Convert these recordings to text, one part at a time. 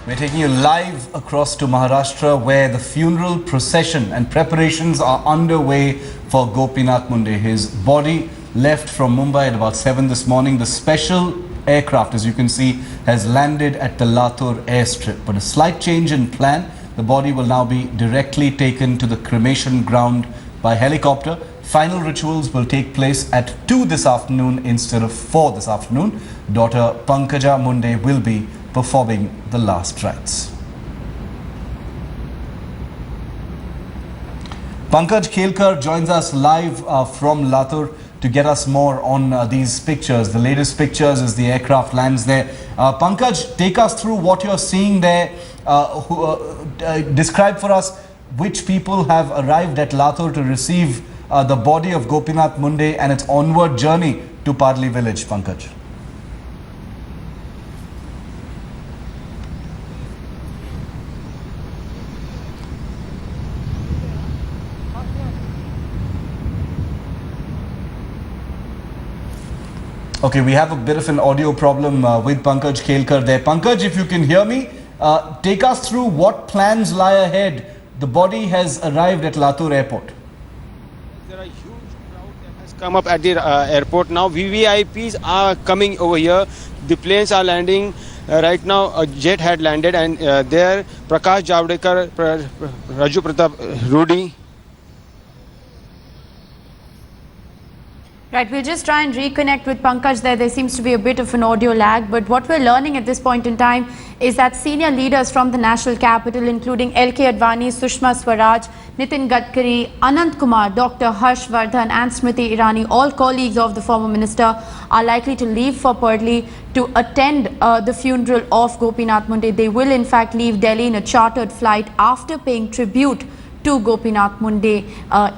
We're taking you live across to Maharashtra, where the funeral procession and preparations are underway for Gopinath Munde. His body left from Mumbai at about 7 this morning. The special aircraft, as you can see, has landed at the Latur airstrip. But a slight change in plan. The body will now be directly taken to the cremation ground by helicopter. Final rituals will take place at 2 this afternoon instead of 4 this afternoon. Daughter Pankaja Munde will be performing the last rites. Pankaj Khelkar joins us live from Latur to get us more on these pictures. The latest pictures as the aircraft lands there. Pankaj, take us through what you're seeing there. Describe for us which people have arrived at Latur to receive the body of Gopinath Munde and its onward journey to Parli village, Pankaj. Okay, we have a bit of an audio problem with Pankaj Khelkar there. Pankaj, if you can hear me, take us through what plans lie ahead. The body has arrived at Latur airport. There are huge crowd that has come up at the airport now. VVIPs are coming over here. The planes are landing. Right now, a jet had landed, and there Prakash Javadekar, Raju Pratap, Rudy. Right, we'll just try and reconnect with Pankaj there. There seems to be a bit of an audio lag, but what we're learning at this point in time is that senior leaders from the national capital, including LK Advani, Sushma Swaraj, Nitin Gadkari, Anant Kumar, Dr. Harsh Vardhan and Smriti Irani, all colleagues of the former minister, are likely to leave for Parli to attend the funeral of Gopinath Munde. They will in fact leave Delhi in a chartered flight after paying tribute to Gopinath Munde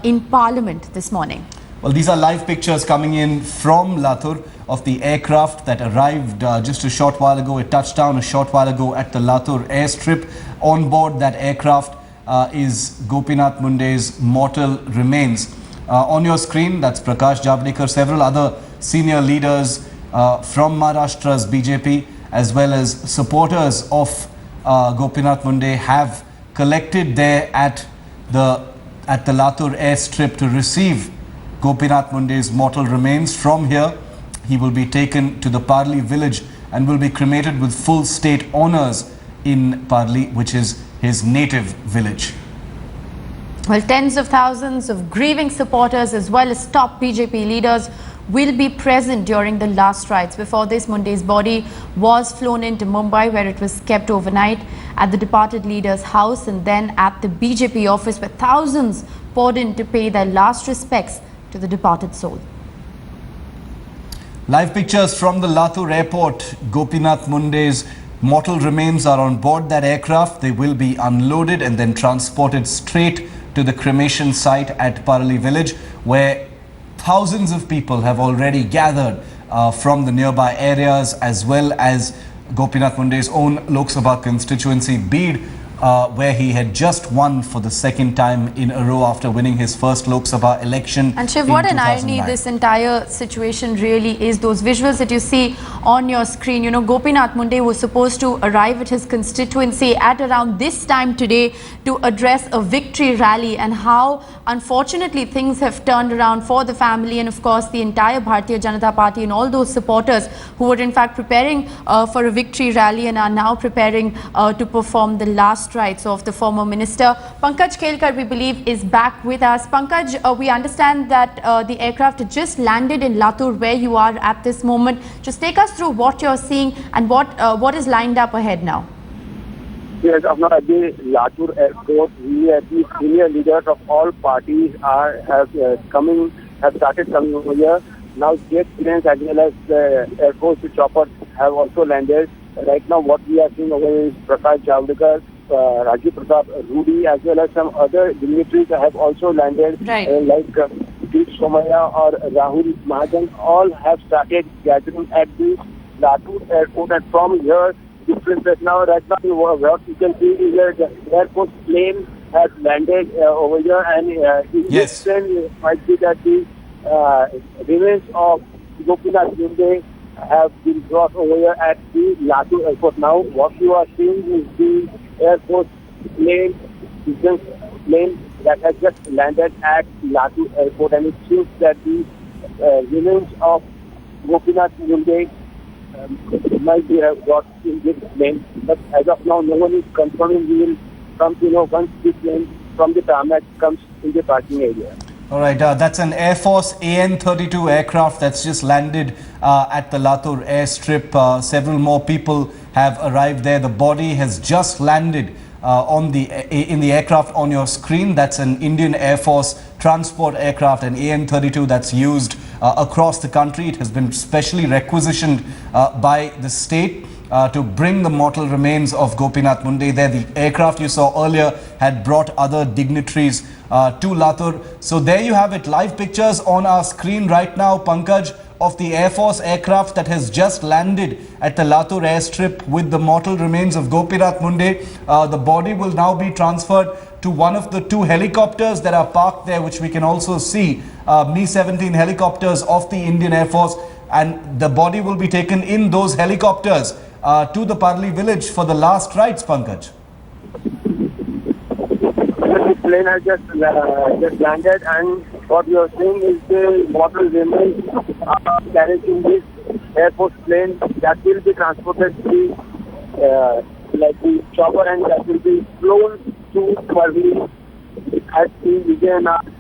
in Parliament this morning. Well, these are live pictures coming in from Latur of the aircraft that arrived just a short while ago. It touched down a short while ago at the Latur airstrip. On board that aircraft is Gopinath Munde's mortal remains. On your screen, that's Prakash Javadekar, several other senior leaders from Maharashtra's BJP, as well as supporters of Gopinath Munde, have collected there at the Latur airstrip to receive Gopinath Munde's mortal remains. From here, he will be taken to the Parli village and will be cremated with full state honours in Parli, which is his native village. Well, tens of thousands of grieving supporters as well as top BJP leaders will be present during the last rites. Before this, Munde's body was flown into Mumbai, where it was kept overnight at the departed leader's house and then at the BJP office, where thousands poured in to pay their last respects to the departed soul. Live pictures from the Latur airport. Gopinath Munde's mortal remains are on board that aircraft. They will be unloaded and then transported straight to the cremation site at Parli village, where thousands of people have already gathered from the nearby areas, as well as Gopinath Munde's own Lok Sabha constituency, Bid, where he had just won for the second time in a row after winning his first Lok Sabha election. And Shiv, what an irony this entire situation really is. Those visuals that you see on your screen, you know, Gopinath Munde was supposed to arrive at his constituency at around this time today to address a victory rally, and how unfortunately things have turned around for the family and of course the entire Bharatiya Janata Party and all those supporters who were in fact preparing for a victory rally and are now preparing to perform the last rites of the former minister. Pankaj Khelkar, we believe, is back with us. Pankaj, we understand that the aircraft just landed in Latur, where you are at this moment. Just take us through what you're seeing and what is lined up ahead now. Yes, Amna, at the Latur airport, the senior leaders of all parties have started coming over here. Now jet planes as well as the Air Force choppers have also landed. Right now what we are seeing over here is Prakash Javadekar, Raju Pratap, Rudy, as well as some other dignitaries have also landed, right. Like Deep Somaya or Rahul Mahajan, all have started gathering at the Latur airport, and from here, different right now what you can see is that the Air Force plane has landed over here, and yes, might be that the remains of Gopinath Munde have been brought over here at the Latur airport. Now, what you are seeing is the Air Force plane, business plane that has just landed at Latur airport, and it seems that the remains of Gopinath Munde might be have got in this plane. But as of now, no one is confirming. We will come to know once the plane from the tarmac comes in the parking area. All right, that's an Air Force AN-32 aircraft that's just landed at the Latur airstrip. Several more people have arrived there. The body has just landed in the aircraft on your screen. That's an Indian Air Force transport aircraft, an AN-32 that's used across the country. It has been specially requisitioned by the state to bring the mortal remains of Gopinath Munde there. The aircraft you saw earlier had brought other dignitaries to Latur. So there you have it, live pictures on our screen right now, Pankaj, of the Air Force aircraft that has just landed at the Latur airstrip with the mortal remains of Gopinath Munde. The body will now be transferred to one of the two helicopters that are parked there, which we can also see, Mi-17 helicopters of the Indian Air Force, and the body will be taken in those helicopters to the Parli village for the last rites, Pankaj. The plane has just landed, and what you are seeing is the mortal remains carried in this Air Force plane that will be transported to the chopper, and that will be flown to Parli at the Vijayanath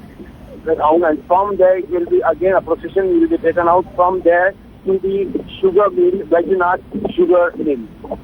ground, and from there it will be again a procession will be taken out from there to the sugar mill, Vijayanath sugar mill.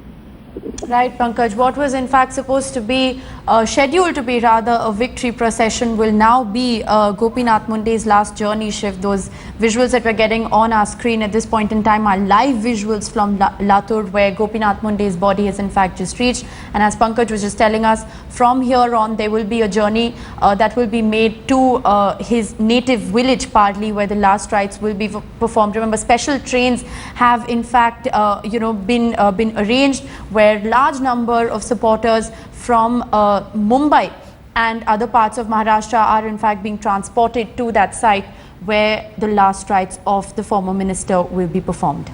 Right, Pankaj. What was in fact supposed to be scheduled to be rather a victory procession will now be Gopinath Munde's last journey shift. Those visuals that we're getting on our screen at this point in time are live visuals from Latur, where Gopinath Munde's body has in fact just reached. And as Pankaj was just telling us, from here on there will be a journey that will be made to his native village, Parli, where the last rites will be performed. Remember, special trains have in fact been arranged, where large number of supporters from Mumbai and other parts of Maharashtra are in fact being transported to that site where the last rites of the former minister will be performed.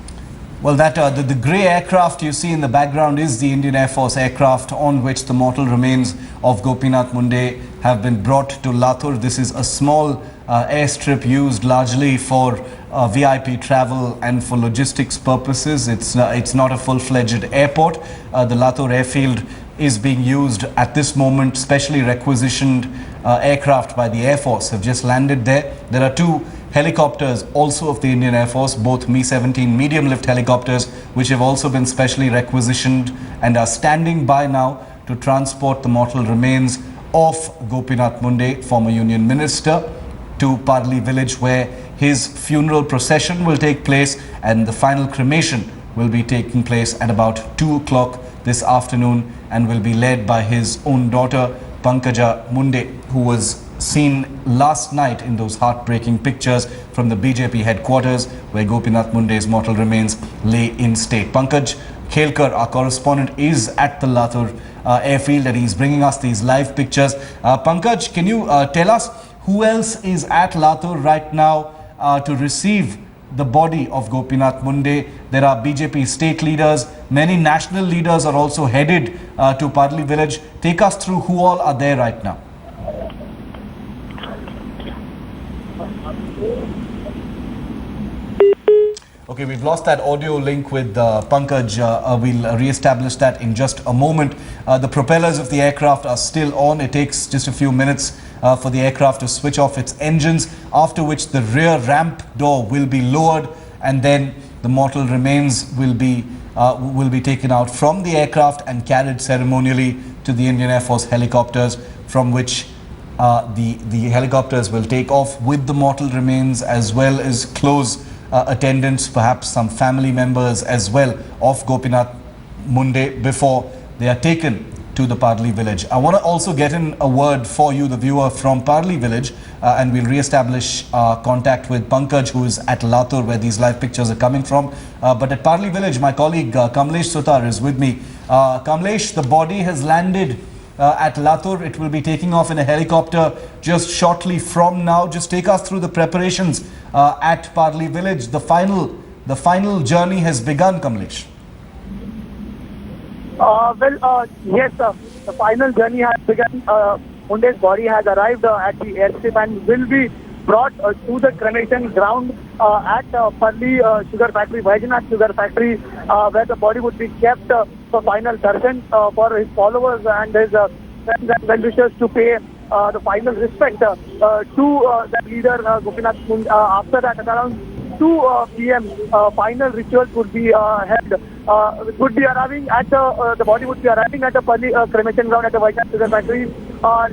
Well, that the grey aircraft you see in the background is the Indian Air Force aircraft on which the mortal remains of Gopinath Munde have been brought to Latur. This is a small airstrip used largely for VIP travel and for logistics purposes. It's not a full-fledged airport. The Latur airfield is being used at this moment. Specially requisitioned aircraft by the Air Force have just landed there. There are two helicopters also of the Indian Air Force, both Mi-17 medium lift helicopters, which have also been specially requisitioned and are standing by now to transport the mortal remains of Gopinath Munde, former Union Minister, to Parli village, where his funeral procession will take place and the final cremation will be taking place at about 2 o'clock this afternoon, and will be led by his own daughter Pankaja Munde, who was seen last night in those heartbreaking pictures from the BJP headquarters where Gopinath Munde's mortal remains lay in state. Pankaj Khelkar, our correspondent, is at the Latur airfield and he's bringing us these live pictures. Pankaj, can you tell us who else is at Latur right now to receive the body of Gopinath Munde? There are BJP state leaders, many national leaders are also headed to Parli village. Take us through who all are there right now. Okay, we've lost that audio link with Pankaj. We'll re-establish that in just a moment. The propellers of the aircraft are still on. It takes just a few minutes for the aircraft to switch off its engines, after which the rear ramp door will be lowered and then the mortal remains will be taken out from the aircraft and carried ceremonially to the Indian Air Force helicopters, from which the helicopters will take off with the mortal remains, as well as close attendants, perhaps some family members as well of Gopinath Munde, before they are taken to the Parli village. I want to also get in a word for you, the viewer, from Parli village, and we'll re-establish contact with Pankaj, who is at Latur, where these live pictures are coming from. But at Parli village, my colleague Kamlesh Sutar is with me. Kamlesh, the body has landed at Latur. It will be taking off in a helicopter just shortly from now. Just take us through the preparations at Parli village, the final the final journey has begun, Kamlesh? Yes, the final journey has begun. Munde's body has arrived at the airstrip and will be brought to the cremation ground at Parli Sugar Factory, Vaijanat Sugar Factory, where the body would be kept for final darshan for his followers and his friends and well-wishers to pay the final respect to the leader Gopinath Munde. After that, at around 2 p.m., final rituals would be held. Would be arriving at the body would be arriving at the Parli cremation ground at the Vaijanat Sugar Factory.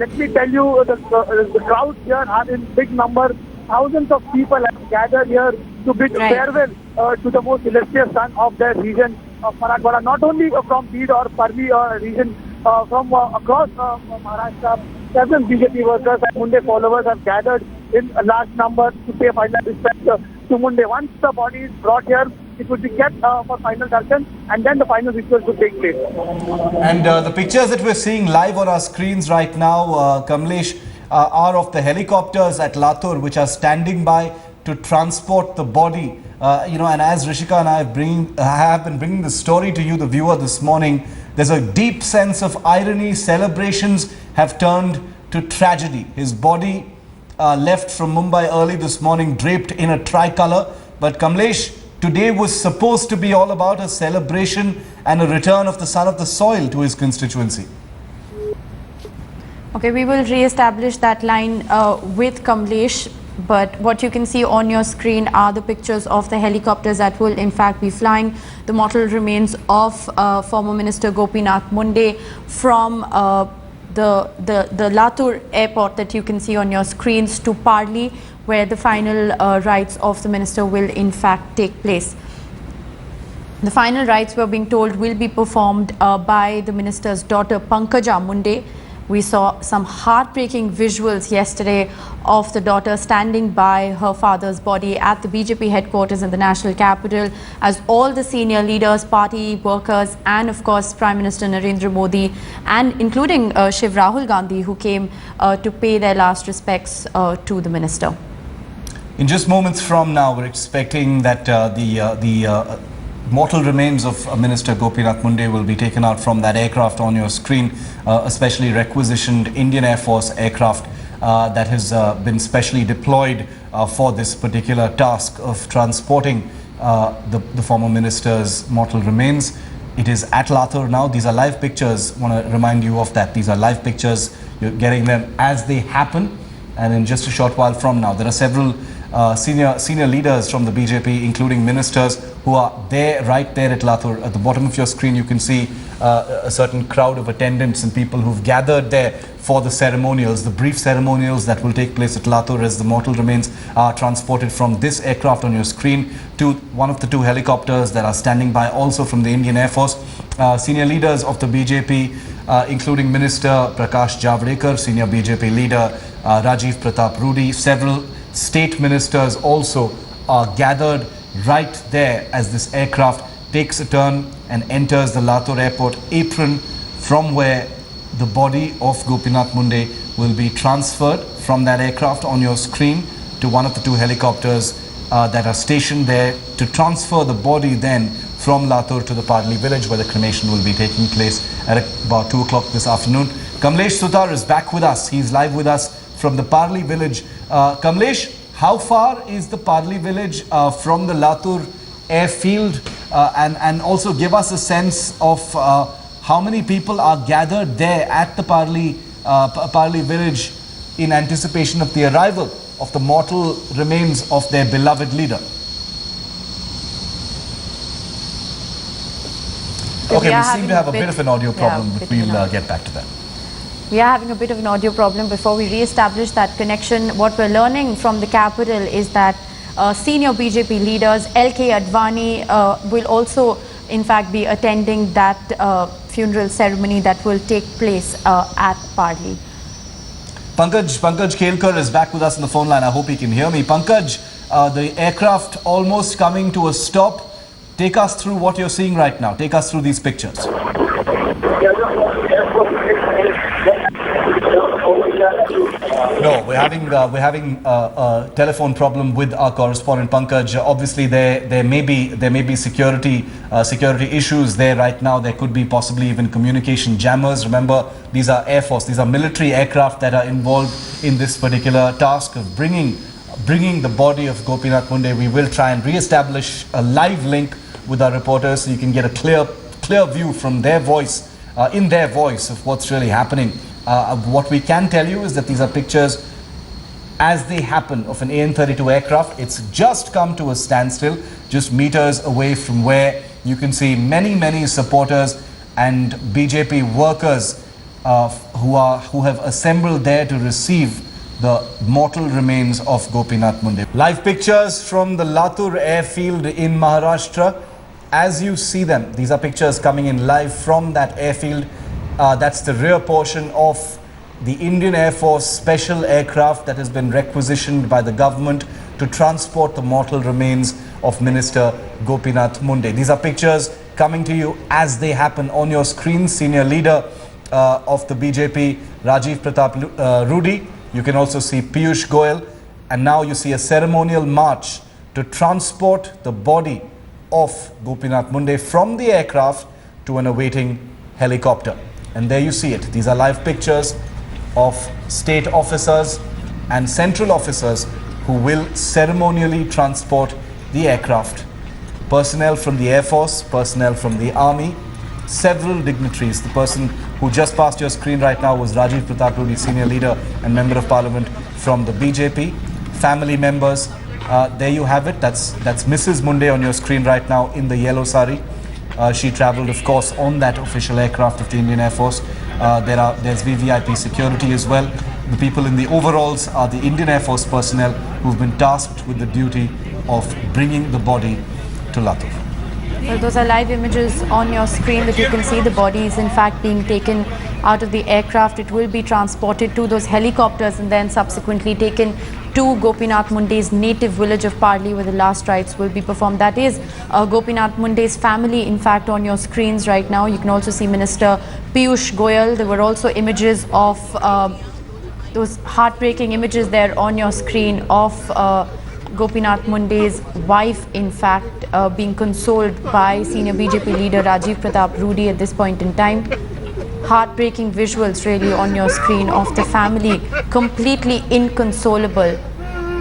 Let me tell you, the crowd here are in big number. Thousands of people have gathered here to bid farewell to the most illustrious son of their region of Marathwada. Not only from Bid or Parli region, from across Maharashtra, several BJP workers and Munde followers have gathered in a large number to pay final respect to Munde. Once the body is brought here, it would be kept for final darshan, and then the final rituals would take place. And the pictures that we're seeing live on our screens right now, Kamlesh, are of the helicopters at Latur, which are standing by to transport the body. And as Rishika and I have been bringing the story to you, the viewer, this morning, there's a deep sense of irony. Celebrations have turned to tragedy. His body left from Mumbai early this morning, draped in a tricolour. But Kamlesh, today was supposed to be all about a celebration and a return of the son of the soil to his constituency. Okay, we will re-establish that line with Kamlesh. But what you can see on your screen are the pictures of the helicopters that will in fact be flying the mortal remains of former Minister Gopinath Munde from the Latur airport that you can see on your screens to Parli, where the final rites of the minister will in fact take place. The final rites, we're being told, will be performed by the minister's daughter Pankaja Munde. We saw some heartbreaking visuals yesterday of the daughter standing by her father's body at the BJP headquarters in the national capital, as all the senior leaders, party workers, and of course Prime Minister Narendra Modi, and including Shiv Rahul Gandhi, who came to pay their last respects to the minister. In just moments from now, we're expecting that the mortal remains of Minister Gopinath Munde will be taken out from that aircraft on your screen, a specially requisitioned Indian Air Force aircraft that has been specially deployed for this particular task of transporting the former minister's mortal remains. It is at Latur now. These are live pictures. I want to remind you of that. These are live pictures. You're getting them as they happen. And in just a short while from now, there are several senior leaders from the BJP, including ministers, who are there, right there at Latur. At the bottom of your screen, you can see a certain crowd of attendants and people who've gathered there for the ceremonials, the brief ceremonials that will take place at Latur as the mortal remains are transported from this aircraft on your screen to one of the 2 helicopters that are standing by, also from the Indian Air Force. Senior leaders of the BJP, including Minister Prakash Javadekar, senior BJP leader Rajiv Pratap Rudy, several state ministers also are gathered right there as this aircraft takes a turn and enters the Latur airport apron, from where the body of Gopinath Munde will be transferred from that aircraft on your screen to one of the 2 helicopters that are stationed there to transfer the body then from Latur to the Parli village, where the cremation will be taking place at about 2 o'clock this afternoon. Kamlesh Sutar is back with us. He's live with us from the Parli village. Kamlesh, how far is the Parli village from the Latur airfield? And also give us a sense of how many people are gathered there at the Parli village in anticipation of the arrival of the mortal remains of their beloved leader. Okay, we seem to have a bit of an audio problem, but we'll get back to that. We are having a bit of an audio problem. Before we re-establish that connection, what we're learning from the capital is that senior BJP leaders, LK Advani, will also in fact be attending that funeral ceremony that will take place at Parli. Pankaj Kelkar is back with us on the phone line. I hope he can hear me. Pankaj, the aircraft almost coming to a stop. Take us through what you're seeing right now. Take us through these pictures. No, we're we're having a telephone problem with our correspondent Pankaj. Obviously, there may be security issues there right now. There could be possibly even communication jammers. Remember, these are Air Force, these are military aircraft that are involved in this particular task of bringing the body of Gopinath Munde. We will try and re-establish a live link with our reporters so you can get a clear view from their voice, in their voice, of what's really happening. What we can tell you is that these are pictures as they happen of an AN-32 aircraft. It's just come to a standstill, just meters away from where you can see many supporters and BJP workers who have assembled there to receive the mortal remains of Gopinath Munde. Live pictures from the Latur airfield in Maharashtra. As you see them, these are pictures coming in live from that airfield. That's the rear portion of the Indian Air Force special aircraft that has been requisitioned by the government to transport the mortal remains of Minister Gopinath Munde. These are pictures coming to you as they happen on your screen. Senior leader of the BJP, Rajiv Pratap Rudy. You can also see Piyush Goyal. And now you see a ceremonial march to transport the body of Gopinath Munde from the aircraft to an awaiting helicopter. And there you see it. These are live pictures of state officers and central officers who will ceremonially transport the aircraft. Personnel from the Air Force, personnel from the Army, several dignitaries. The person who just passed your screen right now was Rajiv Pratap Rudy, senior leader and member of parliament from the BJP. Family members, there you have it. That's Mrs. Munde on your screen right now in the yellow sari. She travelled, of course, on that official aircraft of the Indian Air Force. There's VVIP security as well. The people in the overalls are the Indian Air Force personnel who've been tasked with the duty of bringing the body to Latur. Well, those are live images on your screen that you can see. The body is in fact being taken out of the aircraft. It will be transported to those helicopters and then subsequently taken to Gopinath Munde's native village of Parli, where the last rites will be performed. That is Gopinath Munde's family, in fact, on your screens right now. You can also see Minister Piyush Goyal. There were also images of those heartbreaking images there on your screen of Gopinath Munde's wife, in fact, being consoled by senior BJP leader Rajiv Pratap Rudy at this point in time. Heartbreaking visuals really on your screen of the family completely inconsolable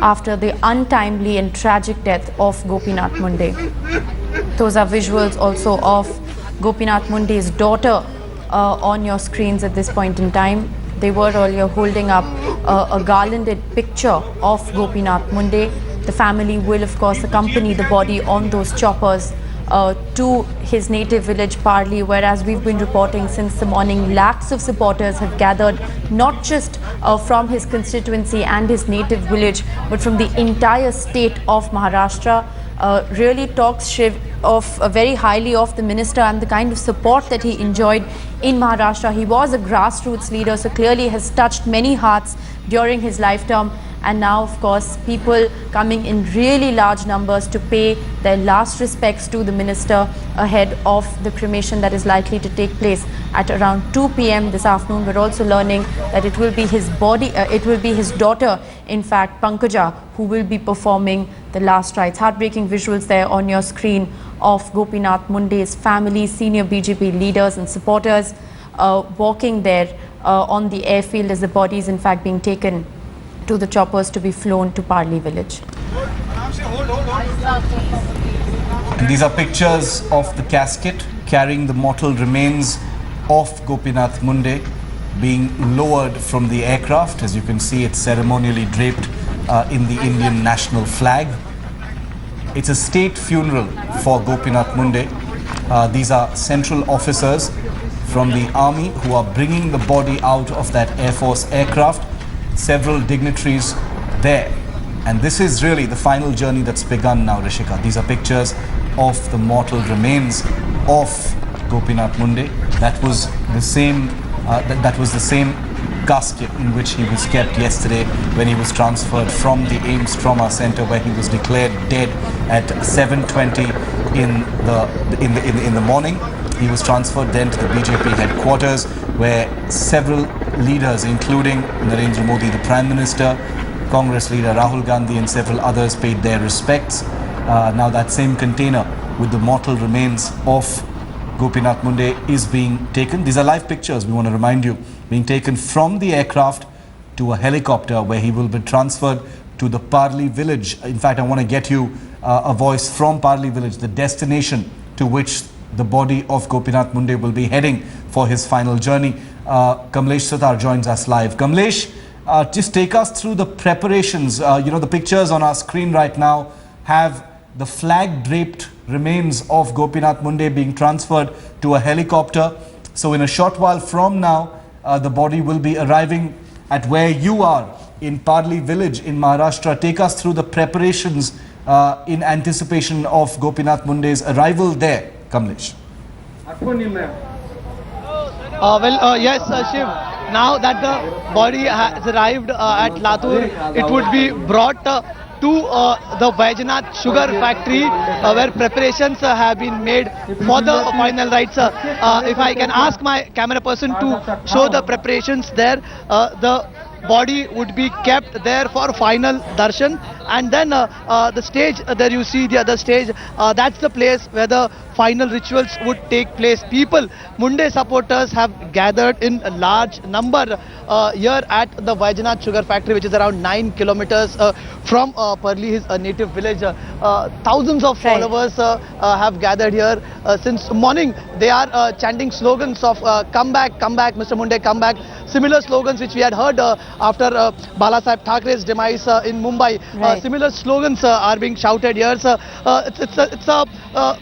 after the untimely and tragic death of Gopinath Munde. Those are visuals also of Gopinath Munde's daughter on your screens at this point in time. They were earlier holding up a garlanded picture of Gopinath Munde. The family will, of course, accompany the body on those choppers to his native village Parli, where, as we've been reporting since the morning, lakhs of supporters have gathered not just from his constituency and his native village, but from the entire state of Maharashtra. Really talks very highly of the minister and the kind of support that he enjoyed in Maharashtra. He was a grassroots leader, so clearly has touched many hearts during his lifetime. And now, of course, people coming in really large numbers to pay their last respects to the minister ahead of the cremation that is likely to take place at around 2 p.m. this afternoon. We're also learning that it will be his daughter, in fact, Pankaja, who will be performing the last rites. Heartbreaking visuals there on your screen of Gopinath Munde's family, senior BJP leaders and supporters walking there on the airfield as the body is, in fact, being taken to the choppers to be flown to Parli village. And these are pictures of the casket carrying the mortal remains of Gopinath Munde being lowered from the aircraft. As you can see, it's ceremonially draped in the Indian national flag. It's a state funeral for Gopinath Munde. These are central officers from the army who are bringing the body out of that Air Force aircraft. Several dignitaries there. And this is really the final journey that's begun now, Rishika. These are pictures of the mortal remains of Gopinath Munde. That was the same casket in which he was kept yesterday when he was transferred from the AIIMS Trauma Center, where he was declared dead at 7:20 in the morning. He was transferred then to the BJP headquarters, where several leaders, including Narendra Modi, the Prime Minister, Congress leader Rahul Gandhi and several others paid their respects. Now that same container with the mortal remains of Gopinath Munde is being taken. These are live pictures, we want to remind you, being taken from the aircraft to a helicopter where he will be transferred to the Parli village. In fact, I want to get you a voice from Parli village, the destination to which the body of Gopinath Munde will be heading for his final journey. Kamlesh Satar joins us live. Kamlesh, just take us through the preparations. The pictures on our screen right now have the flag-draped remains of Gopinath Munde being transferred to a helicopter. So in a short while from now, the body will be arriving at where you are in Parli village in Maharashtra. Take us through the preparations in anticipation of Gopinath Munde's arrival there, Kamlesh. Yes, Shiv. Now that the body has arrived at Latur, it would be brought to the Vaidyanath sugar factory where preparations have been made for the final rites. If I can ask my camera person to show the preparations there, the body would be kept there for final darshan, and then the stage there you see, the other stage, that's the place where the final rituals would take place. People, Munde supporters have gathered in a large number here at the Vaidyanath sugar factory, which is around 9 kilometers from Parli, his native village. Thousands of followers have gathered here since morning. They are chanting slogans of come back, Mr. Munde, come back. Similar slogans which we had heard after Balasaheb Thackeray's demise in Mumbai. Similar slogans are being shouted here. It's a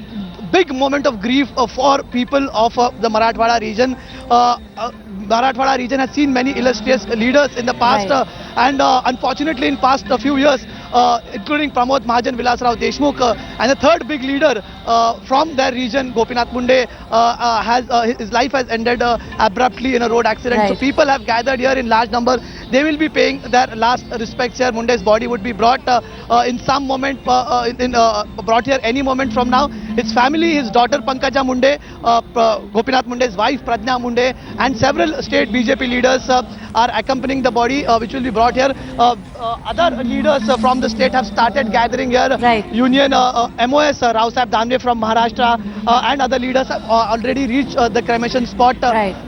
big moment of grief for people of the Marathwada region. Marathwada region has seen many illustrious leaders in the past, and unfortunately in past few years, including Pramod Mahajan, Vilasrao Deshmukh, and the third big leader from their region, Gopinath Munde, his life has ended abruptly in a road accident. So people have gathered here in large number. They will be paying their last respects here. Munde's body would be brought in some moment, brought here any moment from now. His family, his daughter Pankaja Munde, Gopinath Munde's wife Pradnya Munde, and several state BJP leaders are accompanying the body, which will be brought here. Other leaders from the state have started gathering here. Union MOS, Rao Sahib Danve from Maharashtra, and other leaders have already reached the cremation spot.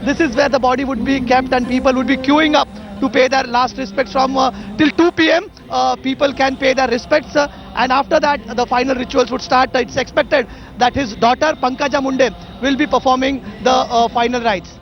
This is where the body would be kept, and people would be queuing up to pay their last respects from till 2 p.m. People can pay their respects, and after that the final rituals would start. It's expected that his daughter Pankaja Munde will be performing the final rites.